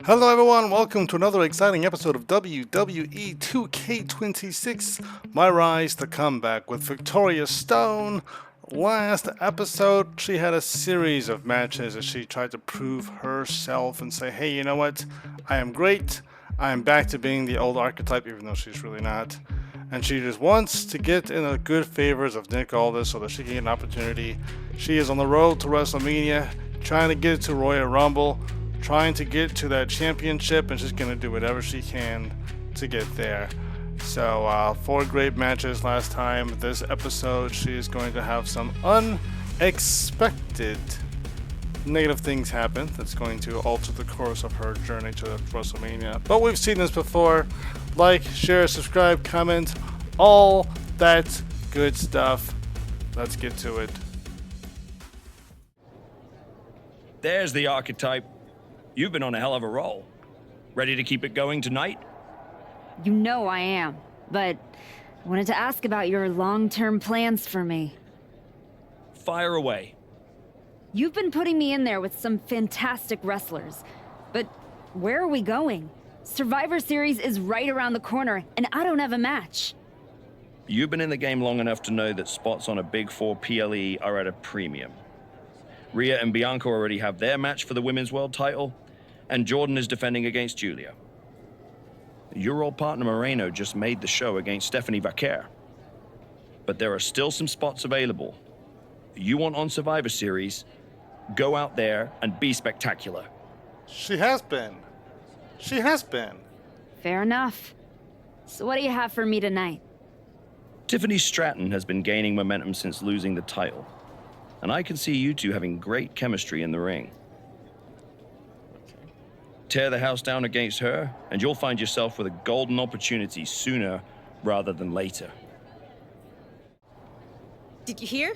Hello everyone, welcome to another exciting episode of WWE 2K26, MyRise the Comeback with Victoria Stone. Last episode, she had a series of matches as she tried to prove herself and say, hey, you know what, I am great, I am back to being the old archetype, even though she's really not. And she just wants to get in the good favors of Nick Aldis so that she can get an opportunity. She is on the road to WrestleMania, trying to get to Royal Rumble, trying to get to that championship, and she's going to do whatever she can to get there. So, 4 great matches last time. This episode, she is going to have some unexpected negative things happen that's going to alter the course of her journey to WrestleMania. But we've seen this before. Like, share, subscribe, comment, all that good stuff. Let's get to it. There's the archetype. You've been on a hell of a roll. Ready to keep it going tonight? You know I am, but I wanted to ask about your long-term plans for me. Fire away. You've been putting me in there with some fantastic wrestlers, but where are we going? Survivor Series is right around the corner, and I don't have a match. You've been in the game long enough to know that spots on a Big 4 PLE are at a premium. Rhea and Bianca already have their match for the Women's World title, and Jordan is defending against Julia. Your old partner Moreno just made the show against Stephanie Vaquer. But there are still some spots available. You want on Survivor Series, go out there and be spectacular. She has been. She has been. Fair enough. So what do you have for me tonight? Tiffany Stratton has been gaining momentum since losing the title, and I can see you two having great chemistry in the ring. Tear the house down against her, and you'll find yourself with a golden opportunity sooner rather than later. Did you hear?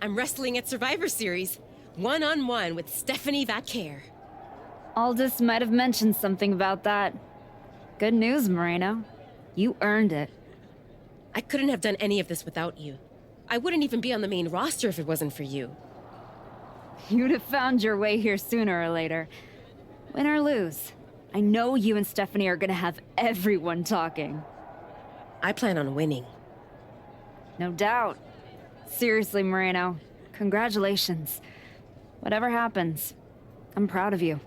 I'm wrestling at Survivor Series, one-on-one with Stephanie Vaquer. Aldis might have mentioned something about that. Good news, Moreno. You earned it. I couldn't have done any of this without you. I wouldn't even be on the main roster if it wasn't for you. You'd have found your way here sooner or later. Win or lose, I know you and Stephanie are gonna have everyone talking. I plan on winning. No doubt. Seriously, Moreno, congratulations. Whatever happens, I'm proud of you.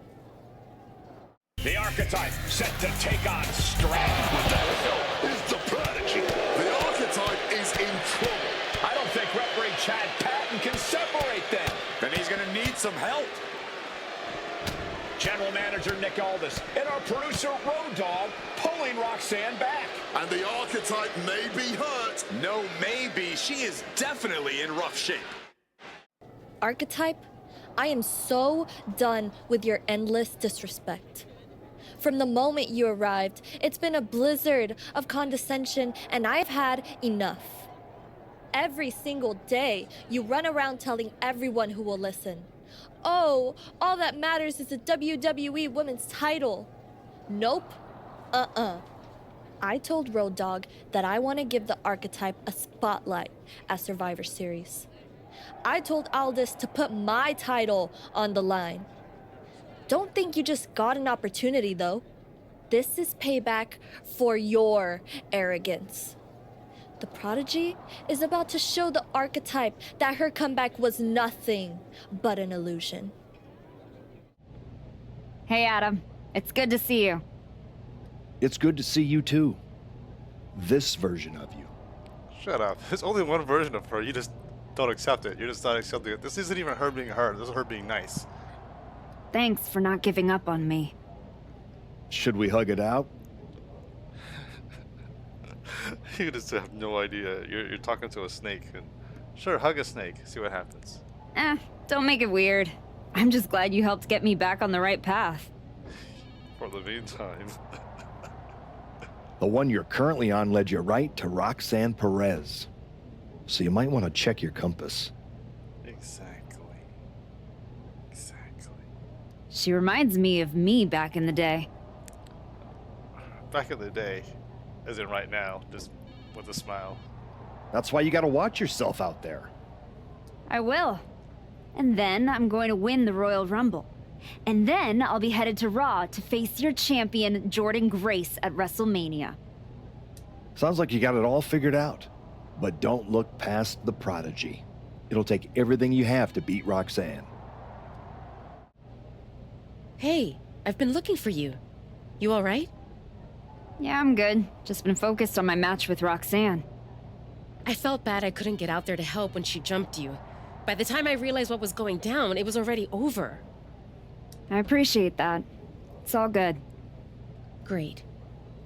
The archetype set to take on Stratton. What the hell is the Prodigy? The archetype is in trouble. I don't think referee Chad Patton can separate them. Then he's going to need some help. General Manager Nick Aldis and our producer Road Dogg pulling Roxanne back. And the archetype may be hurt. No, maybe. She is definitely in rough shape. Archetype, I am so done with your endless disrespect. From the moment you arrived, it's been a blizzard of condescension, and I've had enough. Every single day, you run around telling everyone who will listen, oh, all that matters is the WWE Women's title. Nope. I told Road Dogg that I want to give the archetype a spotlight at Survivor Series. I told Aldis to put my title on the line. Don't think you just got an opportunity, though. This is payback for your arrogance. The Prodigy is about to show the archetype that her comeback was nothing but an illusion. Hey, Adam. It's good to see you. It's good to see you too. This version of you. Shut up. There's only one version of her. You just don't accept it. You're just not accepting it. This isn't even her being her. This is her being nice. Thanks for not giving up on me. Should we hug it out? You just have no idea. You're talking to a snake. And sure, hug a snake. See what happens. Don't make it weird. I'm just glad you helped get me back on the right path. For the meantime. The one you're currently on led you right to Roxanne Perez. So you might want to check your compass. Exactly. She reminds me of me back in the day. Back in the day, as in right now, just with a smile. That's why you gotta watch yourself out there. I will. And then I'm going to win the Royal Rumble. And then I'll be headed to Raw to face your champion, Jordan Grace, at WrestleMania. Sounds like you got it all figured out. But don't look past the Prodigy. It'll take everything you have to beat Roxanne. Hey, I've been looking for you. You all right? Yeah, I'm good. Just been focused on my match with Roxanne. I felt bad I couldn't get out there to help when she jumped you. By the time I realized what was going down, it was already over. I appreciate that. It's all good. Great.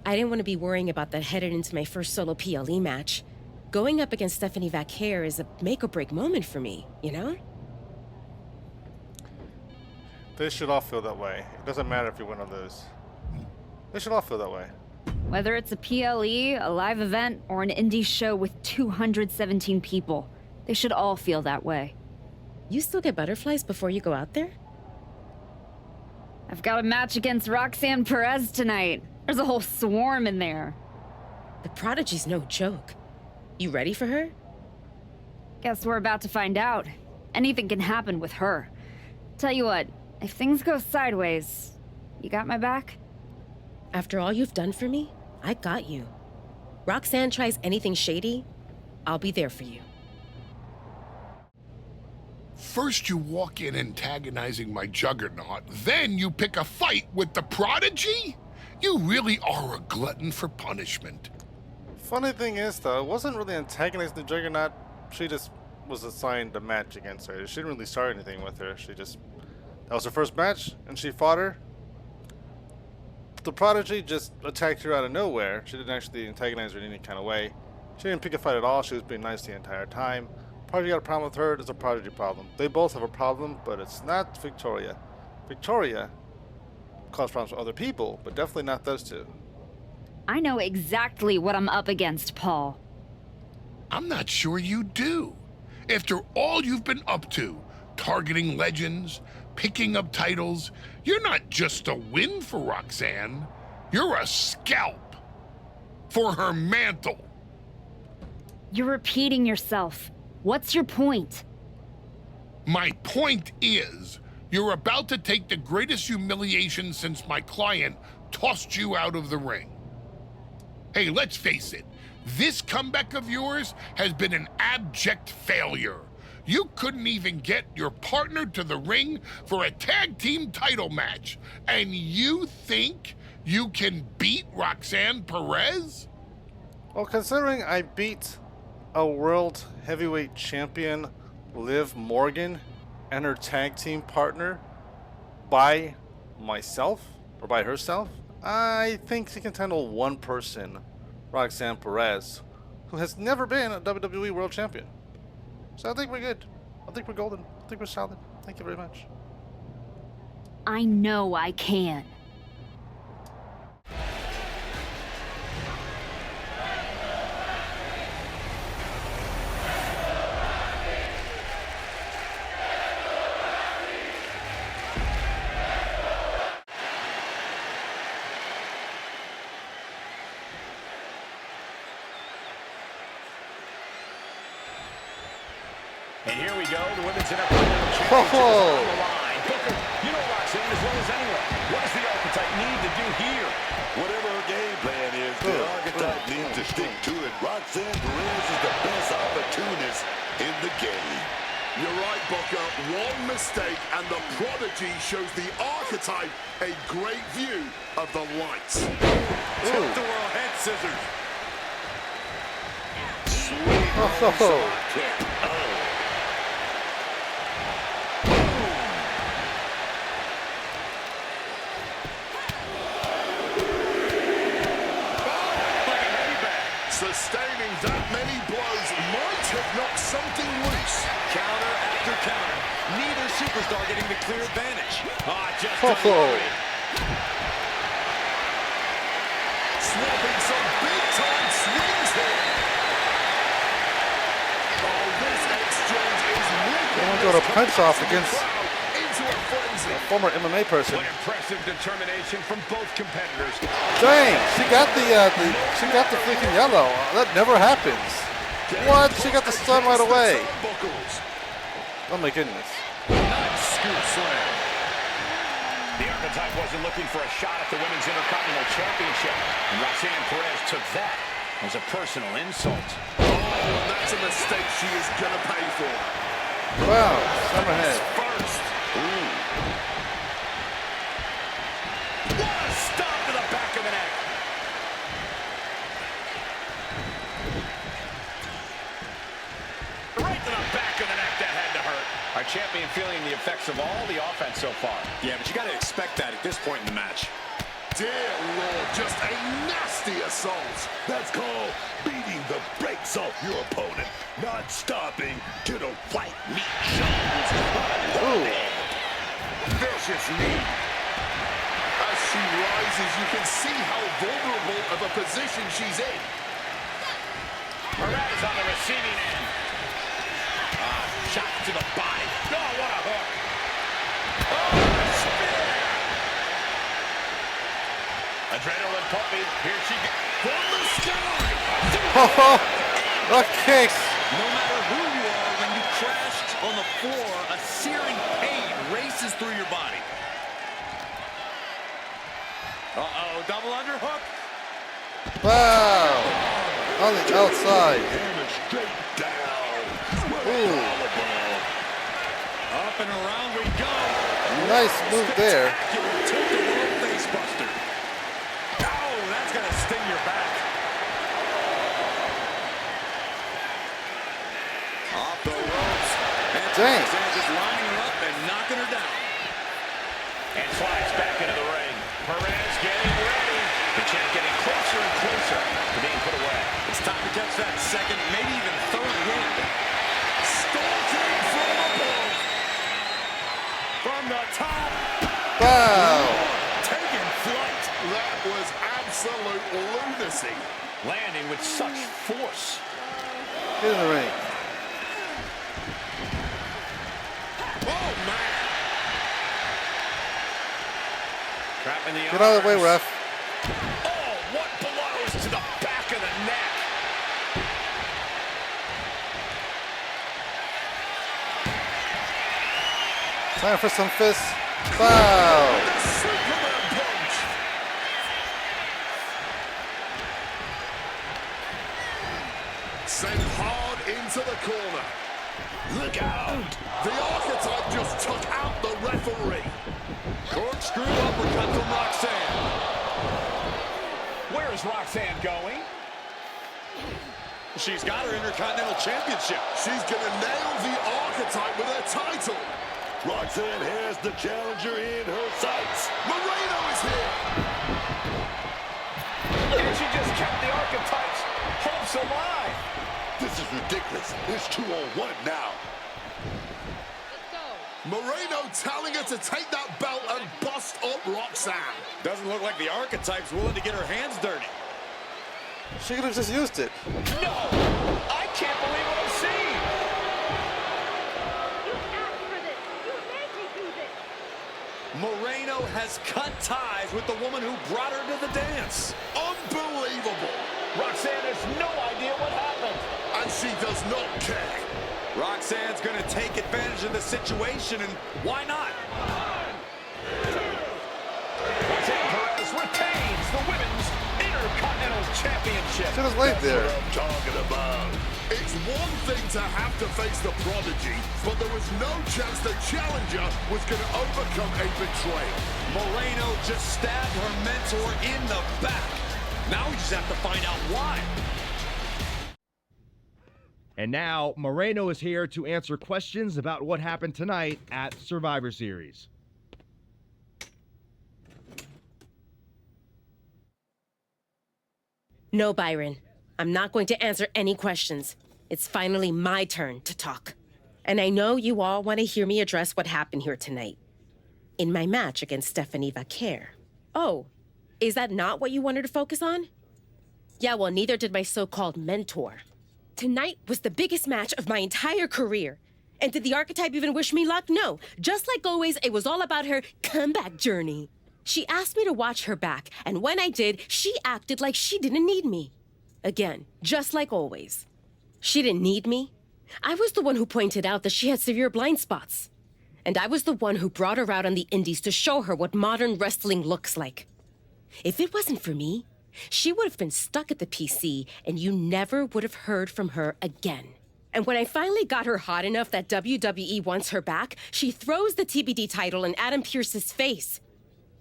I didn't want to be worrying about that headed into my first solo PLE match. Going up against Stephanie Vaquer is a make-or-break moment for me, you know? They should all feel that way. It doesn't matter if you win or lose. They should all feel that way. Whether it's a PLE, a live event, or an indie show with 217 people, they should all feel that way. You still get butterflies before you go out there? I've got a match against Roxanne Perez tonight. There's a whole swarm in there. The Prodigy's no joke. You ready for her? Guess we're about to find out. Anything can happen with her. Tell you what, if things go sideways, you got my back? After all you've done for me, I got you. Roxanne tries anything shady, I'll be there for you. First you walk in antagonizing my juggernaut, then you pick a fight with the Prodigy? You really are a glutton for punishment. Funny thing is, though, it wasn't really antagonizing the Juggernaut. She just was assigned a match against her. She didn't really start anything with her. That was her first match, and she fought her. The Prodigy just attacked her out of nowhere. She didn't actually antagonize her in any kind of way. She didn't pick a fight at all. She was being nice the entire time. Prodigy got a problem with her. It's a Prodigy problem. They both have a problem, but it's not Victoria. Victoria caused problems for other people, but definitely not those two. I know exactly what I'm up against, Paul. I'm not sure you do. After all you've been up to, targeting legends, picking up titles, you're not just a win for Roxanne. You're a scalp for her mantle. You're repeating yourself. What's your point? My point is, you're about to take the greatest humiliation since my client tossed you out of the ring. Hey, let's face it, this comeback of yours has been an abject failure. You couldn't even get your partner to the ring for a tag team title match, and you think you can beat Roxanne Perez? Well, considering I beat a world heavyweight champion, Liv Morgan, and her tag team partner by myself, or by herself, I think she can handle one person, Roxanne Perez, who has never been a WWE World Champion. So I think we're good. I think we're golden. I think we're solid. Thank you very much. I know I can. And here we go, the Women's Intercontinental Championship is on the line. Booker, you know Roxanne as well as anyone. What does the Archetype need to do here? Whatever her game plan is, the Archetype needs to stick to it. Roxanne Perez is the best opportunist in the game. You're right, Booker. One mistake and the Prodigy shows the Archetype a great view of the lights. Tip the world head scissors. Sweet. Sustaining that many blows might have knocked something loose. Counter after counter. Neither superstar getting the clear advantage. Just Swapping some big-time swings here. Oh, this exchange is ripping. I'm going to punch off against into a frenzy. a former MMA person. What impressive determination from both competitors. Dang, she got the freaking yellow. That never happens. What? She got the stun right away. Oh my goodness. Nice scoop slam. The Archetype wasn't looking for a shot at the Women's Intercontinental Championship, and Roxanne Perez took that as a personal insult. Oh, and that's a mistake she is gonna pay for. Wow, Summerhead. First. Ooh. What a stop to the back of the neck. Right to the back of the neck, that had to hurt. Our champion feeling the effects of all the offense so far. Yeah, but you got to expect that at this point in the match. Dear Lord, just a nasty assault. That's called beating the brakes off your opponent, not stopping till the white meat shows. Vicious knee. As she rises, you can see how vulnerable of a position she's in. Perez on the receiving end. Shot to the body. Oh, what a hook. Oh, spear. Adrenaline pumping. Here she goes. From the sky. The kicks. No matter who you are, when you crashed on the floor, a searing pain races through your body. Uh-oh, double underhook. Wow. On the outside. Hammer straight down. Ooh. Up and around we go. Nice move there. Tilt-a-whirl face buster. Oh, that's gonna sting your back. Off the ropes. And Dang. just lining her up and knocking her down. And slides back into the ring. Perez getting ready. The champ getting closer and closer to being put away. It's time to catch that second, maybe even third wind. Starting from above. From the top. Wow. Taking flight. That was absolute lunacy. Landing with such force. Get in the ring. Oh, man. Trapping the Get out of the way, arms. ref. Oh, what blows to the back of the neck. Time for some fists. Wow. The Superman punch. Sent hard into the corner. Look out! The Archetype just took out the referee. Corkscrew uppercut from Roxanne. Where is Roxanne going? She's got her Intercontinental Championship. She's gonna nail the Archetype with her title. Roxanne has the challenger in her sights. Moreno is here. And she just kept the Archetype's hopes alive. This is ridiculous. It's 2-on-1 now. Moreno telling her to take that belt and bust up Roxanne. Doesn't look like the Archetype's willing to get her hands dirty. She could have just used it. No! I can't believe what I'm seeing. You asked for this. You made me do this. Moreno has cut ties with the woman who brought her to the dance. Unbelievable. Roxanne has no idea what happened. And she does not care. Roxanne's going to take advantage of the situation, and why not? Roxanne Perez retains the Women's Intercontinental Championship. She was late there. What I'm talking about. It's one thing to have to face the Prodigy, but there was no chance the challenger was going to overcome a betrayal. Moreno just stabbed her mentor in the back. Now we just have to find out why. And now, Moreno is here to answer questions about what happened tonight at Survivor Series. No, Byron. I'm not going to answer any questions. It's finally my turn to talk. And I know you all want to hear me address what happened here tonight. In my match against Stephanie Vaquer. Oh, is that not what you wanted to focus on? Yeah, well, neither did my so-called mentor. Tonight was the biggest match of my entire career. And did the Archetype even wish me luck? No. Just like always, it was all about her comeback journey. She asked me to watch her back, and when I did, she acted like she didn't need me. Again, just like always. She didn't need me. I was the one who pointed out that she had severe blind spots. And I was the one who brought her out on the indies to show her what modern wrestling looks like. If it wasn't for me, she would have been stuck at the PC and you never would have heard from her again. And when I finally got her hot enough that WWE wants her back, she throws the TBD title in Adam Pearce's face.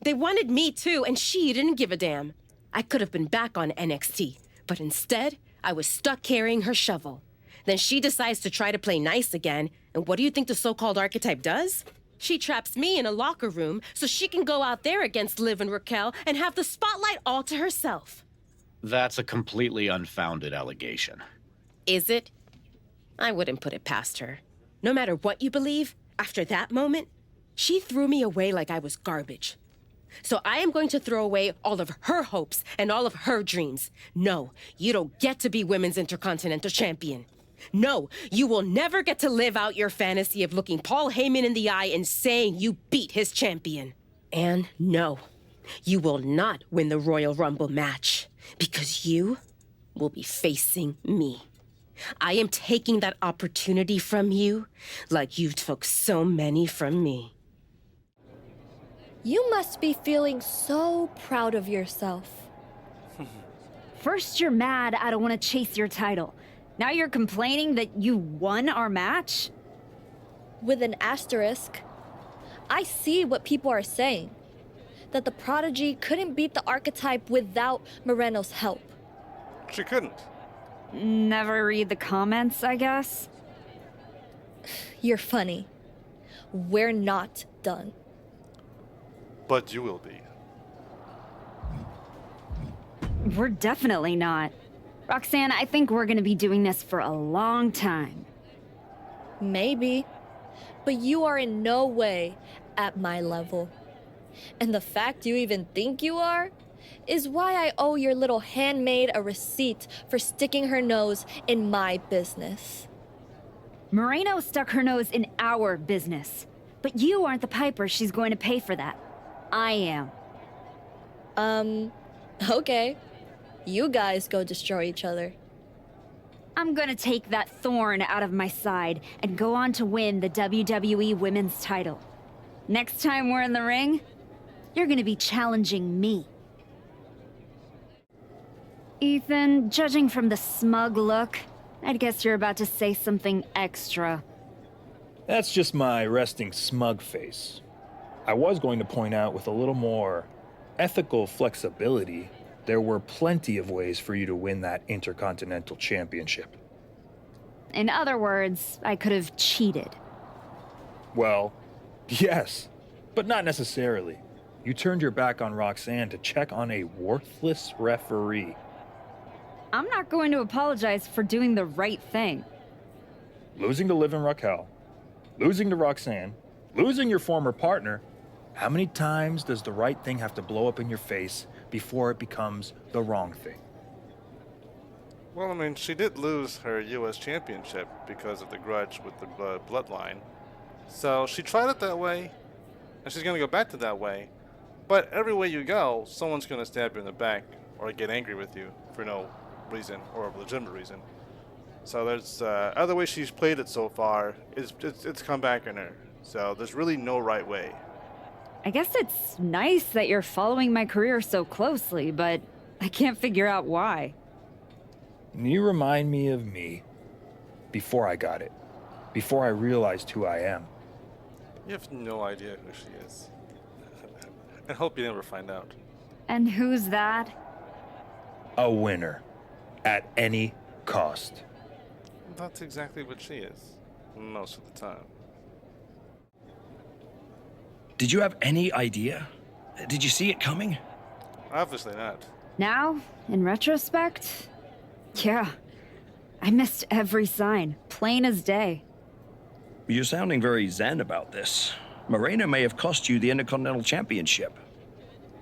They wanted me too, and she didn't give a damn. I could have been back on NXT, but instead, I was stuck carrying her shovel. Then she decides to try to play nice again, and what do you think the so-called archetype does? She traps me in a locker room so she can go out there against Liv and Raquel and have the spotlight all to herself. That's a completely unfounded allegation. Is it? I wouldn't put it past her. No matter what you believe, after that moment, she threw me away like I was garbage. So I am going to throw away all of her hopes and all of her dreams. No, you don't get to be Women's Intercontinental Champion. No, you will never get to live out your fantasy of looking Paul Heyman in the eye and saying you beat his champion. And no, you will not win the Royal Rumble match because you will be facing me. I am taking that opportunity from you like you took so many from me. You must be feeling so proud of yourself. First you're mad I don't want to chase your title. Now you're complaining that you won our match? With an asterisk. I see what people are saying. That the Prodigy couldn't beat the archetype without Moreno's help. She couldn't. Never read the comments, I guess? You're funny. We're not done. But you will be. We're definitely not. Roxanne, I think we're gonna be doing this for a long time. Maybe. But you are in no way at my level. And the fact you even think you are is why I owe your little handmaid a receipt for sticking her nose in my business. Moreno stuck her nose in our business. But you aren't the piper she's going to pay for that. I am. Okay. You guys go destroy each other. I'm gonna take that thorn out of my side and go on to win the WWE Women's title. Next time we're in the ring, you're gonna be challenging me. Ethan, judging from the smug look, I'd guess you're about to say something extra. That's just my resting smug face. I was going to point out with a little more ethical flexibility, there were plenty of ways for you to win that Intercontinental Championship. In other words, I could have cheated. Well, yes, but not necessarily. You turned your back on Roxanne to check on a worthless referee. I'm not going to apologize for doing the right thing. Losing to Liv and Raquel, losing to Roxanne, losing your former partner. How many times does the right thing have to blow up in your face before it becomes the wrong thing? Well, I mean, she did lose her U.S. championship because of the grudge with the bloodline. So she tried it that way, and she's going to go back to that way. But every way you go, someone's going to stab you in the back or get angry with you for no reason or a legitimate reason. So there's other way she's played it so far, it's come back on her. So there's really no right way. I guess it's nice that you're following my career so closely, but I can't figure out why. You remind me of me before I got it, before I realized who I am. You have no idea who she is. I hope you never find out. And who's that? A winner, at any cost. That's exactly what she is, most of the time. Did you have any idea? Did you see it coming? Obviously not. Now, in retrospect, yeah, I missed every sign, plain as day. You're sounding very zen about this. Moreno may have cost you the Intercontinental Championship.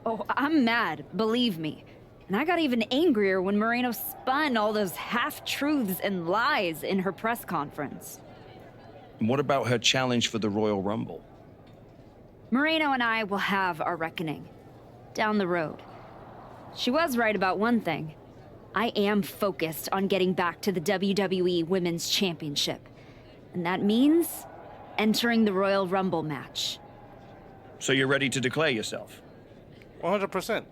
Oh, I'm mad, believe me. And I got even angrier when Moreno spun all those half-truths and lies in her press conference. What about her challenge for the Royal Rumble? Moreno and I will have our reckoning. Down the road. She was right about one thing. I am focused on getting back to the WWE Women's Championship. And that means entering the Royal Rumble match. So you're ready to declare yourself? 100%.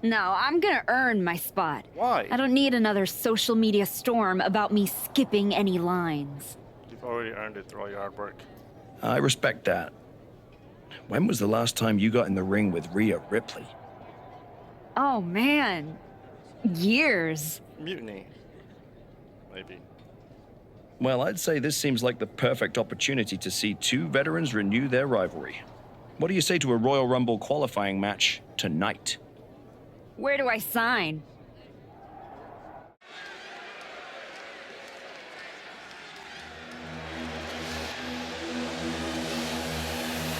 No, I'm gonna earn my spot. Why? I don't need another social media storm about me skipping any lines. You've already earned it through all your hard work. I respect that. When was the last time you got in the ring with Rhea Ripley? Oh man, years. Mutiny. Maybe. Well, I'd say this seems like the perfect opportunity to see two veterans renew their rivalry. What do you say to a Royal Rumble qualifying match tonight? Where do I sign?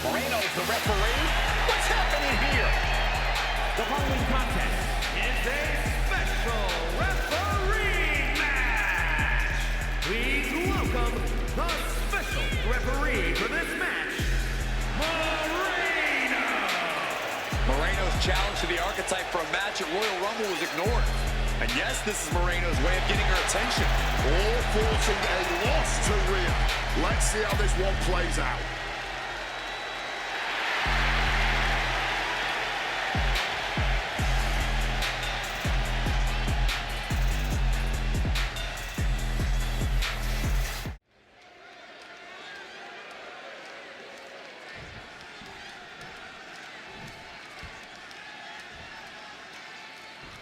Moreno's the referee. What's happening here? The following contest is a special referee match. Please welcome the special referee for this match, Moreno. Moreno's challenge to the archetype for a match at Royal Rumble was ignored. And yes, this is Moreno's way of getting her attention. All forcing a loss to Rhea. Let's see how this one plays out.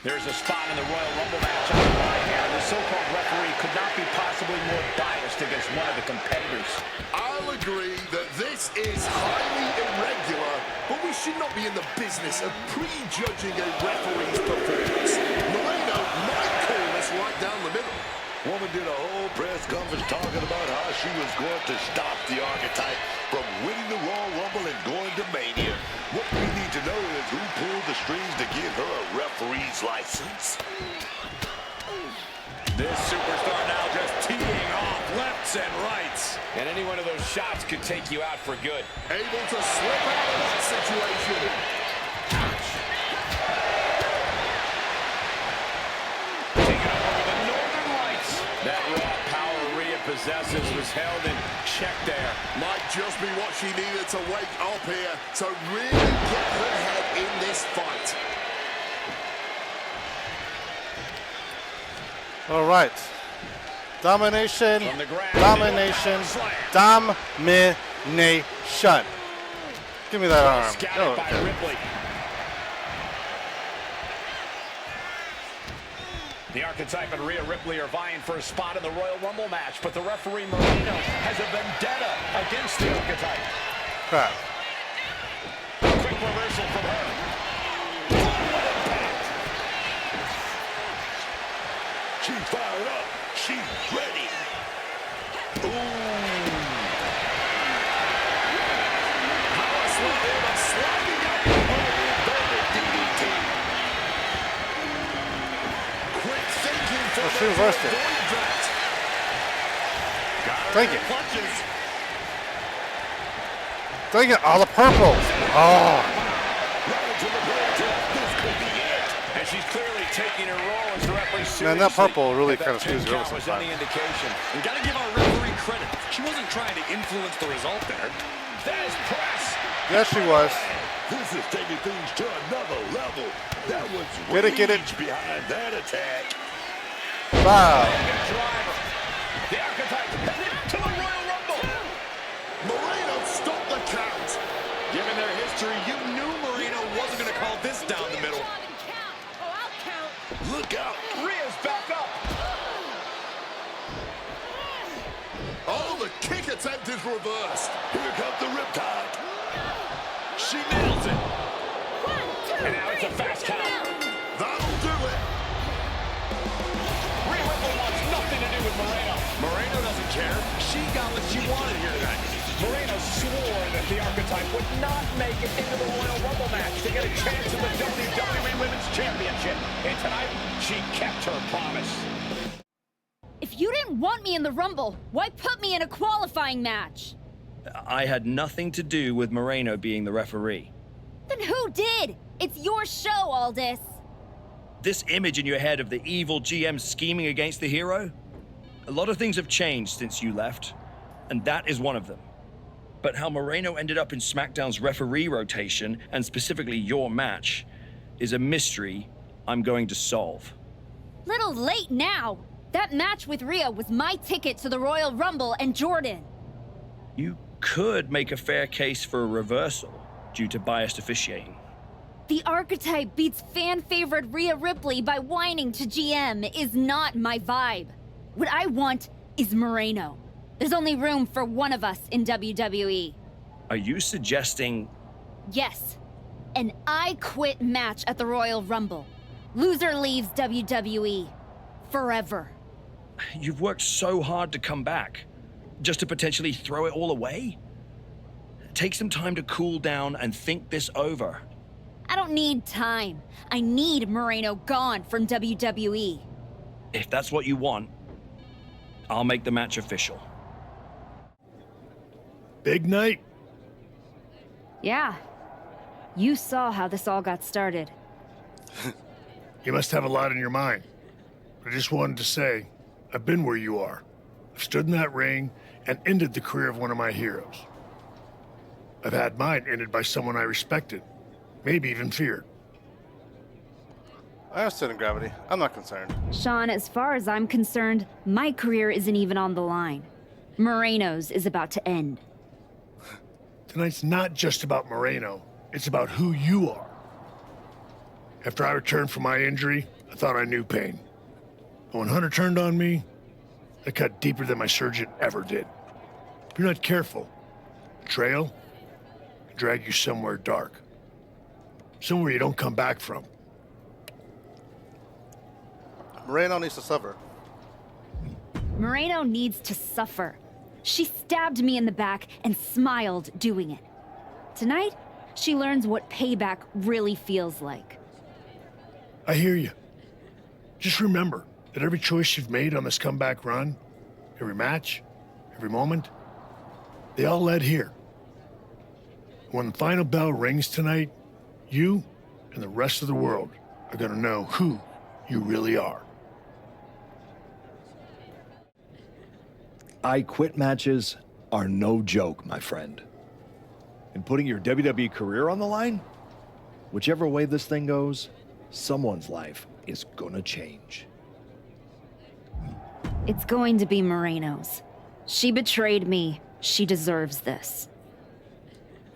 There's a spot in the Royal Rumble match on the line here. The so-called referee could not be possibly more biased against one of the competitors. I'll agree that this is highly irregular, but we should not be in the business of prejudging a referee's performance. Moreno might call this right down the middle. Woman did a whole press conference talking about how she was going to stop the archetype from winning the Royal Rumble and going to Mania. What we need to know is who pulled the strings to give her a referee's license. This superstar now just teeing off lefts and rights. And any one of those shots could take you out for good. Able to slip out of that situation. Taking over with the Northern Lights. That raw power Rhea possesses was held in check there. Might just be what she needed to wake up here to really get her head in this fight. All right. Domination. From the ground. Domination. Domination. Give me that arm. Scattered by Ripley. The archetype and Rhea Ripley are vying for a spot in the Royal Rumble match, but the referee Moreno has a vendetta against the archetype. Crap. Quick reversal from her. She's fired up. She's ready. Ooh. Power slam, but sliding up. DDT. Quick thinking for she reversed it. Take it. Take it. Oh, the purple. Oh. And she's clearly taking her role as the referee seriously. Man, that purple really kind of If that screws you over 10 count was sometimes. any indication. We gotta give our referee credit. She wasn't trying to influence the result there. There's press. Yes, she was. This is taking things to another level. That was Get it. behind that attack. Wow. Driver. The archetype headed to the Royal Rumble. Moreno stopped the count. Given their history, you knew Moreno wasn't gonna call this down the middle. Look out. Rhea's back up. Oh, the kick attempt is reversed. Here comes the riptide. She nails it. And now it's a fast count. That'll do it. Rhea Ripley wants nothing to do with Moreno. Moreno doesn't care. She got what she wanted here tonight. Moreno swore that the archetype would not make it into the Royal Rumble match to get a chance at the WWE Women's Championship. And tonight, she kept her promise. If you didn't want me in the Rumble, why put me in a qualifying match? I had nothing to do with Moreno being the referee. Then who did? It's your show, Aldis. This image in your head of the evil GM scheming against the hero? A lot of things have changed since you left, and that is one of them. But how Moreno ended up in SmackDown's referee rotation, and specifically your match, is a mystery I'm going to solve. Little late now. That match with Rhea was my ticket to the Royal Rumble and Jordan. You could make a fair case for a reversal due to biased officiating. The Archetype beats fan-favorite Rhea Ripley by whining to GM is not my vibe. What I want is Moreno. There's only room for one of us in WWE. Are you suggesting... Yes. An I Quit match at the Royal Rumble. Loser leaves WWE. Forever. You've worked so hard to come back, just to potentially throw it all away? Take some time to cool down and think this over. I don't need time. I need Moreno gone from WWE. If that's what you want, I'll make the match official. Big night. Yeah. You saw how this all got started. You must have a lot in your mind. I just wanted to say, I've been where you are. I've stood in that ring and ended the career of one of my heroes. I've had mine ended by someone I respected, maybe even feared. I understand gravity. I'm not concerned. Sean, as far as I'm concerned, my career isn't even on the line. Moreno's is about to end. Tonight's not just about Moreno. It's about who you are. After I returned from my injury, I thought I knew pain. But when Hunter turned on me, it cut deeper than my surgeon ever did. If you're not careful, the trail can drag you somewhere dark. Somewhere you don't come back from. Moreno needs to suffer. Moreno needs to suffer. She stabbed me in the back and smiled doing it. Tonight, she learns what payback really feels like. I hear you. Just remember that every choice you've made on this comeback run, every match, every moment, they all led here. When the final bell rings tonight, you and the rest of the world are going to know who you really are. I Quit matches are no joke, my friend. And putting your WWE career on the line? Whichever way this thing goes, someone's life is gonna change. It's going to be Moreno's. She betrayed me. She deserves this.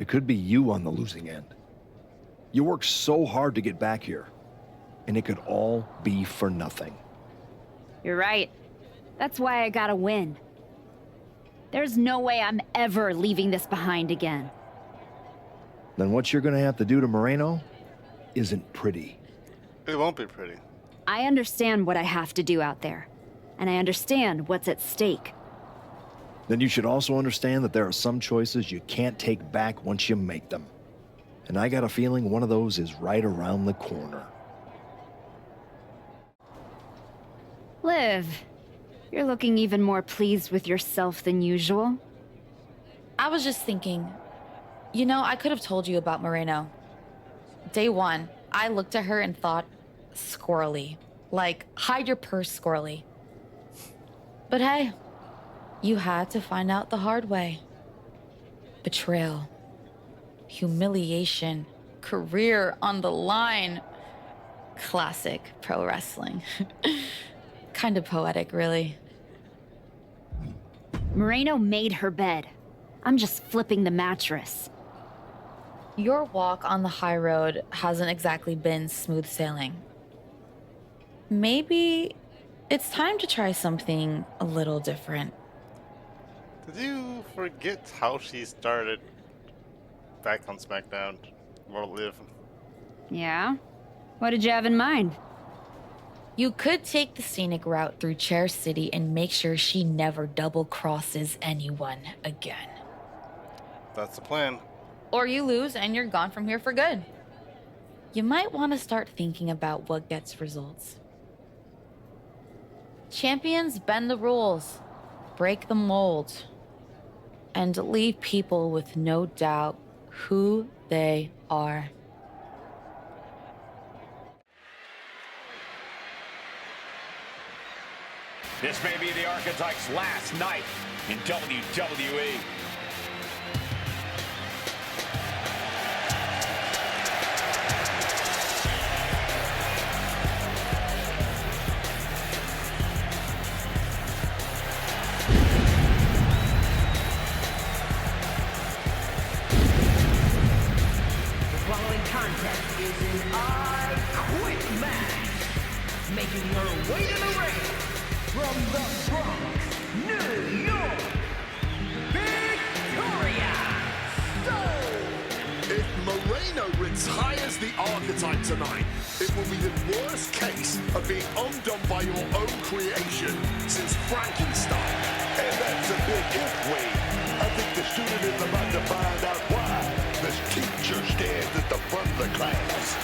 It could be you on the losing end. You worked so hard to get back here, and it could all be for nothing. You're right. That's why I gotta win. There's no way I'm ever leaving this behind again. Then what you're gonna have to do to Moreno isn't pretty. It won't be pretty. I understand what I have to do out there, and I understand what's at stake. Then you should also understand that there are some choices you can't take back once you make them. And I got a feeling one of those is right around the corner. Liv, you're looking even more pleased with yourself than usual. I was just thinking, you know, I could have told you about Moreno. Day one, I looked at her and thought, squirrely. Like, hide your purse, squirrely. But hey, you had to find out the hard way. Betrayal. Humiliation. Career on the line. Classic pro wrestling. Kind of poetic, really. Moreno made her bed. I'm just flipping the mattress. Your walk on the high road hasn't exactly been smooth sailing. Maybe it's time to try something a little different. Did you forget how she started back on SmackDown or Liv? Yeah? What did you have in mind? You could take the scenic route through Chair City and make sure she never double crosses anyone again. That's the plan. Or you lose and you're gone from here for good. You might want to start thinking about what gets results. Champions bend the rules, break the mold, and leave people with no doubt who they are. This may be the Archetype's last night in WWE. contest is an I Quit match. Making her way to the ring from the Bronx, New York, Victoria Stone. If Moreno retires the Archetype tonight, it will be the worst case of being undone by your own creation since Frankenstein. And that's a big if, Wade. I think the student is about to find out why this teacher stands at the front of the class.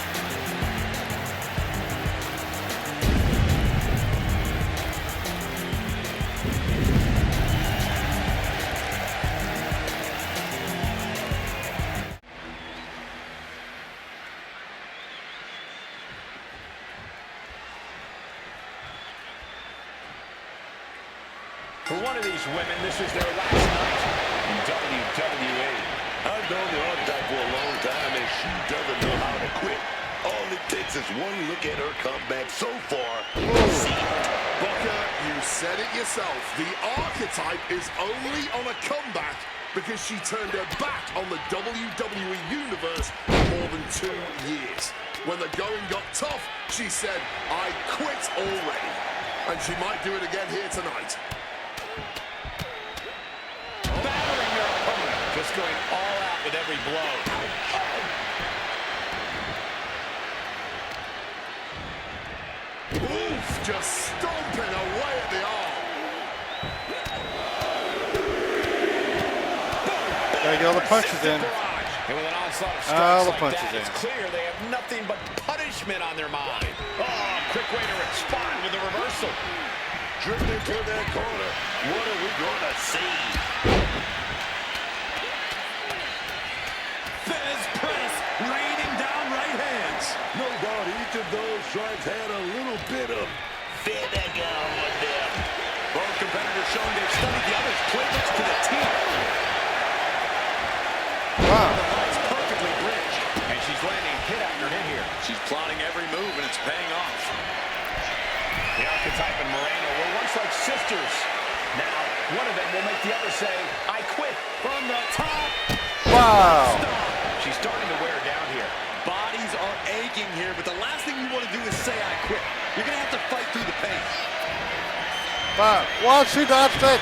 For one of these women, this is their last night in WWE. I've known the Archetype for a long time, and she doesn't know how to quit. All it takes is one look at her comeback so far. Booker, you said it yourself. The Archetype is only on a comeback because she turned her back on the WWE Universe for more than 2 years. When the going got tough, she said, I quit already. And she might do it again here tonight. Battering your opponent, just going all out with every blow. Oof, just stomping away at the arm. Gotta get all the punches in. And with an onslaught of All strikes the like punches that, in. it's clear they have nothing but punishment on their mind. Oh, quick way to respond with a reversal. Driven into that corner. What are we going to see? Fez press, raining down right hands. No doubt each of those strikes had a little bit of vinegar on them. Both competitors showing they've studied the other's playbooks to the team. Wow. The line's perfectly bridged, and she's landing hit after hit here. She's plotting every move, and it's paying off. The Archetype and Moreno were once like sisters. Now, one of them will make the other say, I quit from the top. Wow. She's starting to wear down here. Bodies are aching here, but the last thing you want to do is say, I quit. You're going to have to fight through the pain. Wow. Watch she dodged it.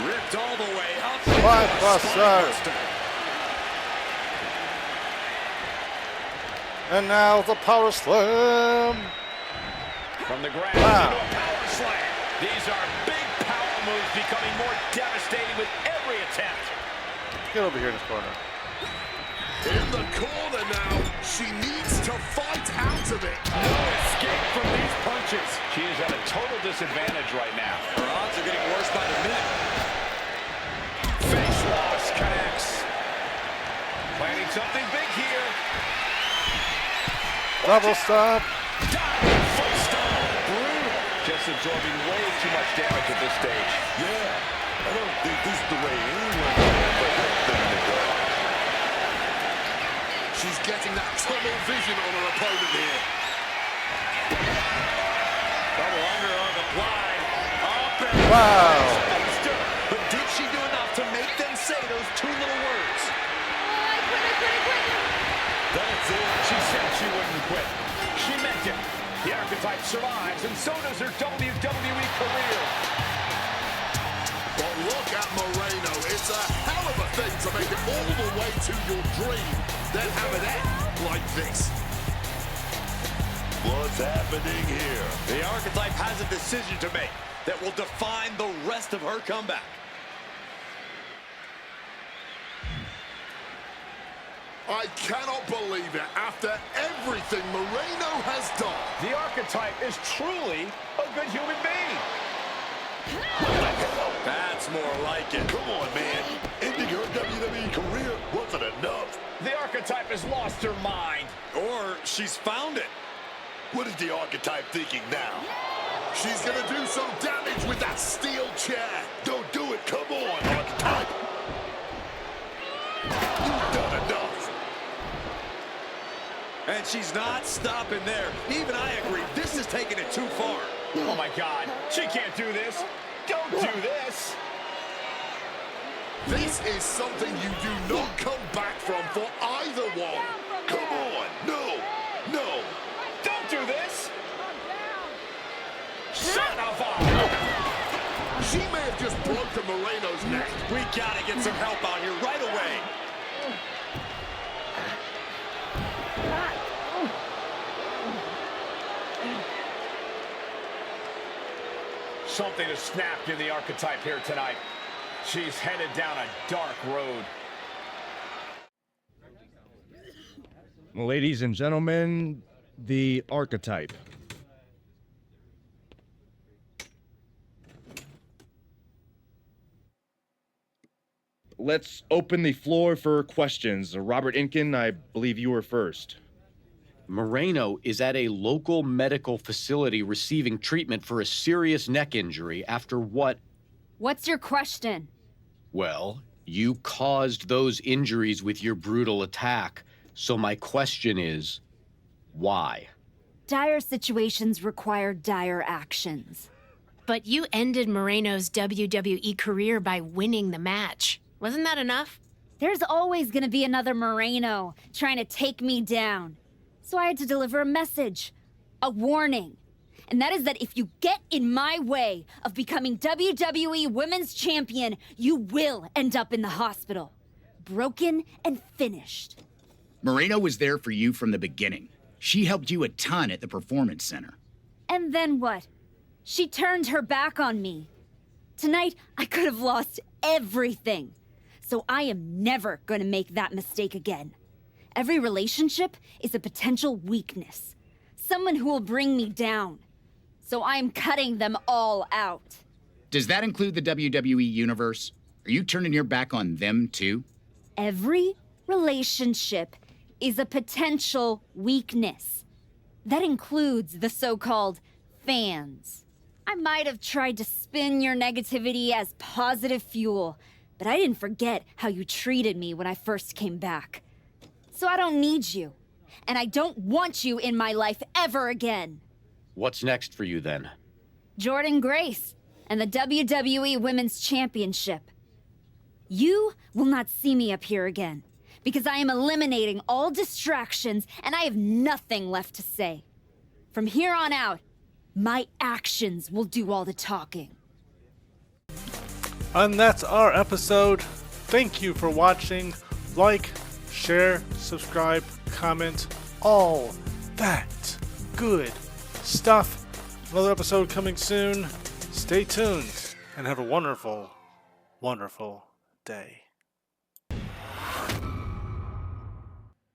Ripped all the way up. Spinebuster. And now the power slam. From the ground Wow. into a power slam. These are big power moves becoming more devastating with every attempt. Get over here in this corner. In the corner now, she needs to fight out of it. No escape from these punches. She is at a total disadvantage right now. Her odds are getting worse by the minute. Face loss connects. Planning something big here. Double stop. Diving foot stomp. Brutal. Just absorbing way too much damage at this stage. Yeah, I don't think this is the way anyone can ever let them to go. She's getting that tunnel vision on her opponent here. Double underarm applied. Up and Wow. But did she do enough to make them say those two little words? That's it. She said she wouldn't quit. She meant it. The Archetype survives, and so does her WWE career. But look at Moreno. It's a hell of a thing to make it all the way to your dream, then have it end like this. What's happening here? The Archetype has a decision to make that will define the rest of her comeback. I cannot believe it. After everything Moreno has done. The Archetype is truly a good human being. That's more like it. Come on, man. Ending her WWE career wasn't enough. The Archetype has lost her mind. Or she's found it. What is the Archetype thinking now? She's going to do some damage with that steel chair. Don't do it. Come on, Archetype. You've done enough. And she's not stopping there. Even I agree, this is taking it too far. Oh my God, she can't do this. Don't do this. This is something you do not come back from for either one. Come on. No. No. Don't do this. Sabotage. She may have just broken Moreno's neck. We gotta get some help out here right away. Something has snapped in the archetype here tonight. She's headed down a dark road. Ladies and gentlemen, the archetype. Let's open the floor for questions. Robert Inkin, I believe you were first. Moreno is at a local medical facility receiving treatment for a serious neck injury after what? What's your question? Well, you caused those injuries with your brutal attack. So my question is, why? Dire situations require dire actions. But you ended Moreno's WWE career by winning the match. Wasn't that enough? There's always gonna be another Moreno trying to take me down. So I had to deliver a message, a warning. And that is that if you get in my way of becoming WWE Women's Champion, you will end up in the hospital. Broken and finished. Moreno was there for you from the beginning. She helped you a ton at the Performance Center. And then what? She turned her back on me. Tonight, I could have lost everything. So I am never gonna make that mistake again. Every relationship is a potential weakness. Someone who will bring me down. So I'm cutting them all out. Does that include the WWE Universe? Are you turning your back on them too? Every relationship is a potential weakness. That includes the so-called fans. I might have tried to spin your negativity as positive fuel, but I didn't forget how you treated me when I first came back. So I don't need you, and I don't want you in my life ever again. What's next for you then? Jordan Grace and the WWE Women's Championship. You will not see me up here again, because I am eliminating all distractions and I have nothing left to say. From here on out, my actions will do all the talking. And that's our episode. Thank you for watching. Like, share, subscribe, comment, all that good stuff. Another episode coming soon. Stay tuned and have a wonderful, wonderful day.